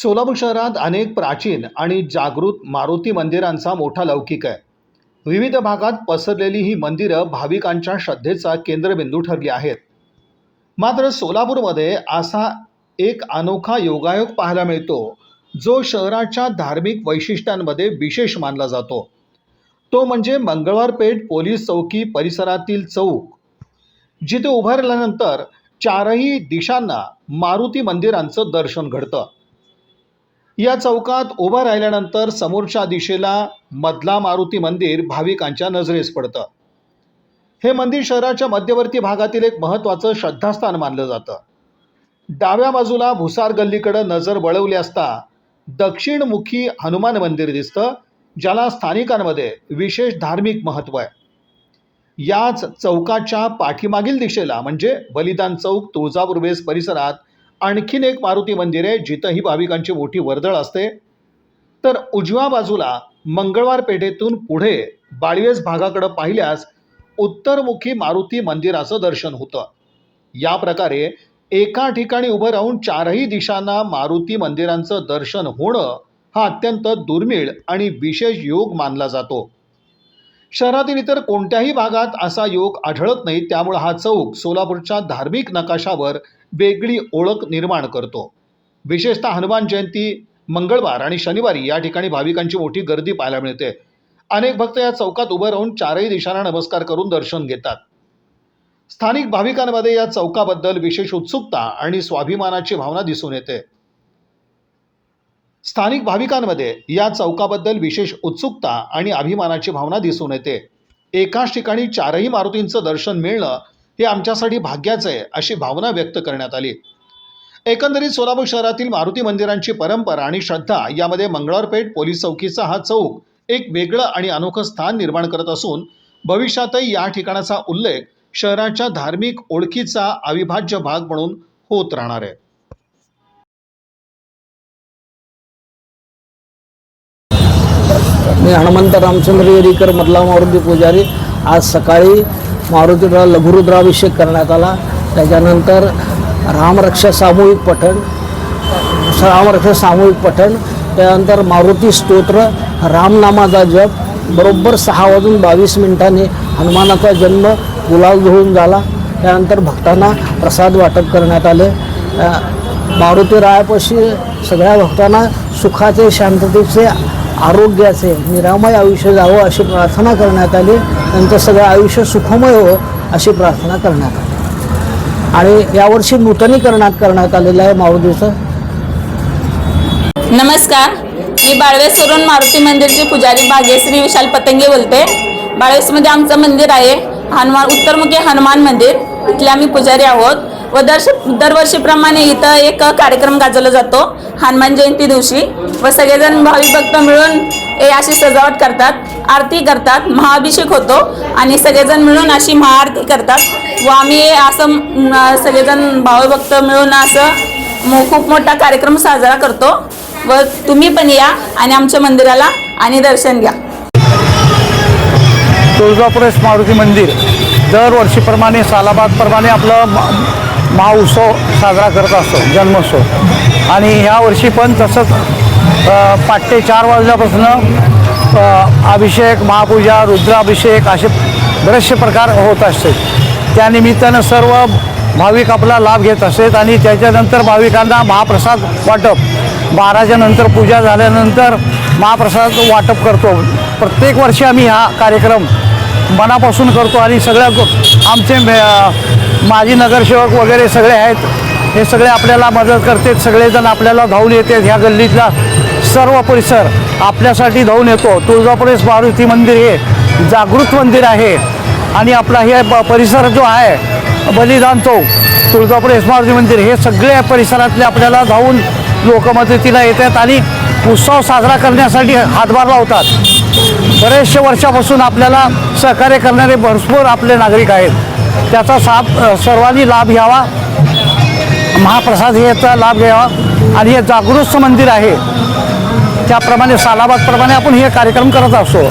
सोलापूर शहरात अनेक प्राचीन आणि जागृत मारुती मंदिरांचा मोठा लौकिक आहे. विविध भागात पसरलेली ही मंदिरं भाविकांच्या श्रद्धेचा केंद्रबिंदू ठरली आहेत. मात्र सोलापूरमध्ये असा एक अनोखा योगायोग पाहायला मिळतो, जो शहराच्या धार्मिक वैशिष्ट्यांमध्ये विशेष मानला जातो. तो म्हणजे मंगळवार पेठ पोलीस चौकी परिसरातील चौक, जिथे उभारल्यानंतर चारही दिशांना मारुती मंदिरांचं दर्शन घडतं. या चौकात उभं राहिल्यानंतर समोरच्या दिशेला मधला मारुती मंदिर भाविकांच्या नजरेस पडतं. हे मंदिर शहराच्या मध्यवर्ती भागातील एक महत्त्वाचं श्रद्धास्थान मानलं जातं. डाव्या बाजूला भुसार गल्लीकडे नजर वळवली असता दक्षिणमुखी हनुमान मंदिर दिसतं, ज्याला स्थानिकांमध्ये विशेष धार्मिक महत्त्व आहे. याच चौकाच्या पाठीमागील दिशेला म्हणजे बलिदान चौक तुळजापूर वेस परिसरात आणखीन एक मारुती मंदिर आहे, जिथंही भाविकांची मोठी वर्दळ असते. तर उजव्या बाजूला मंगळवार पेठेतून पुढे बाळवेस भागाकडे पाहिल्यास उत्तरमुखी मारुती मंदिराचं दर्शन होतं. या प्रकारे एका ठिकाणी उभं राहून चारही दिशांना मारुती मंदिरांचं दर्शन होणं हा अत्यंत दुर्मिळ आणि विशेष योग मानला जातो. शहरातील इतर कोणत्याही भागात असा योग आढळत नाही. त्यामुळे हा चौक सोलापूरच्या धार्मिक नकाशावर वेगळी ओळख निर्माण करतो. विशेषतः हनुमान जयंती, मंगळवार आणि शनिवारी या ठिकाणी भाविकांची मोठी गर्दी पाहायला मिळते. अनेक भक्त या चौकात उभं राहून चारही दिशांना नमस्कार करून दर्शन घेतात. स्थानिक भाविकांमध्ये या चौकाबद्दल विशेष उत्सुकता आणि स्वाभिमानाची भावना दिसून येते. अभिमानाची भावना दिसून येते. एकाच ठिकाणी चारही मारुतींचं दर्शन मिळणं हे आमच्यासाठी भाग्याचं आहे, अशी भावना व्यक्त करण्यात आली. एकंदरीत सोलापूर शहरातील मारुती मंदिरांची परंपरा आणि श्रद्धा यामध्ये मंगळवार पेठ पोलीस चौकीचा हा चौक एक वेगळं आणि अनोखं स्थान निर्माण करत असून भविष्यातही या ठिकाणाचा उल्लेख शहराच्या धार्मिक ओळखीचा अविभाज्य भाग म्हणून होत राहणार आहे. मी हनुमंत रामचंद्र येरीकर मधला मारुती पुजारी. आज सकाळी मारुतीला लघुरुद्राभिषेक करण्यात आला. त्याच्यानंतर रामरक्षा सामूहिक पठण, त्यानंतर मारुती स्तोत्र, रामनामाचा जप. बरोबर 6:22 हनुमानाचा जन्म गुलाल धुवून झाला. त्यानंतर भक्तांना प्रसाद वाटप करण्यात आले. मारुती रायापाशी सगळ्या भक्तांना सुखाचे, शांततेचे, आरोग्याचे, निरामय आयुष्य जावं अशी प्रार्थना करण्यात आली. त्यांचं सगळं आयुष्य सुखमय हो अशी प्रार्थना करण्यात आली. आणि यावर्षी नूतनीकरणात करण्यात आलेलं आहे मारुतीचं. नमस्कार, मी बाळवेसवरून मारुती मंदिरची पुजारी भाग्यश्री विशाल पतंगे बोलते. बाळवेसमध्ये आमचं मंदिर आहे उत्तरमुखी हनुमान मंदिर. इथले आम्ही पुजारी आहोत व दरवर्षीप्रमाणे इथं एक कार्यक्रम गाजवला जातो हनुमान जयंती दिवशी. व सगळेजण भाविक भक्त मिळून अशी सजावट करतात, आरती करतात, महाअभिषेक होतो आणि सगळेजण मिळून अशी महाआरती करतात. व आम्ही असं सगळेजण भाविक मिळून असं खूप मोठा कार्यक्रम साजरा करतो. व तुम्ही पण या आणि आमच्या मंदिराला आणि दर्शन घ्या. तुळजापूर मारुती मंदिर दरवर्षीप्रमाणे सालाबादप्रमाणे आपलं महाउत्सव साजरा करत असतो, जन्मोत्सव. आणि ह्या वर्षी पण तसंच पहाटे 4 वाजल्यापासून अभिषेक, महापूजा, रुद्राभिषेक असे बरेचसे प्रकार होत असते. त्यानिमित्तानं सर्व भाविक आपला लाभ घेत असतात. आणि त्याच्यानंतर भाविकांना महाप्रसाद वाटप, 12च्या नंतर पूजा झाल्यानंतर महाप्रसाद वाटप करतो. प्रत्येक वर्षी आम्ही हा कार्यक्रम मनापासून करतो. आणि सगळ्या आमचे माजी नगरसेवक वगैरे सगळे आहेत, हे सगळे आपल्याला मदत करतात. सगळेजण आपल्याला धावून येतात. ह्या गल्लीतला सर्व परिसर आपल्यासाठी धावून येतो. तुळजापूर मारुती मंदिर हे जागृत मंदिर आहे. आणि आपला हे परिसर जो आहे बलिदान चौक, तुळजापूर मारुती मंदिर, हे सगळे परिसरातले आपल्याला धावून लोक मदतीला येतात आणि उत्सव साजरा करण्यासाठी हातभार लावतात. बरेचशे वर्षापासून आपल्याला सहकार्य करणारे भरपूर आपले नागरिक आहेत. त्याचा सर्वांनी लाभ घ्यावा, महाप्रसाद याचा लाभ घ्यावा. आणि हे जागृत मंदिर आहे, त्याप्रमाणे सालाबादप्रमाणे आपण हे कार्यक्रम करत असतो.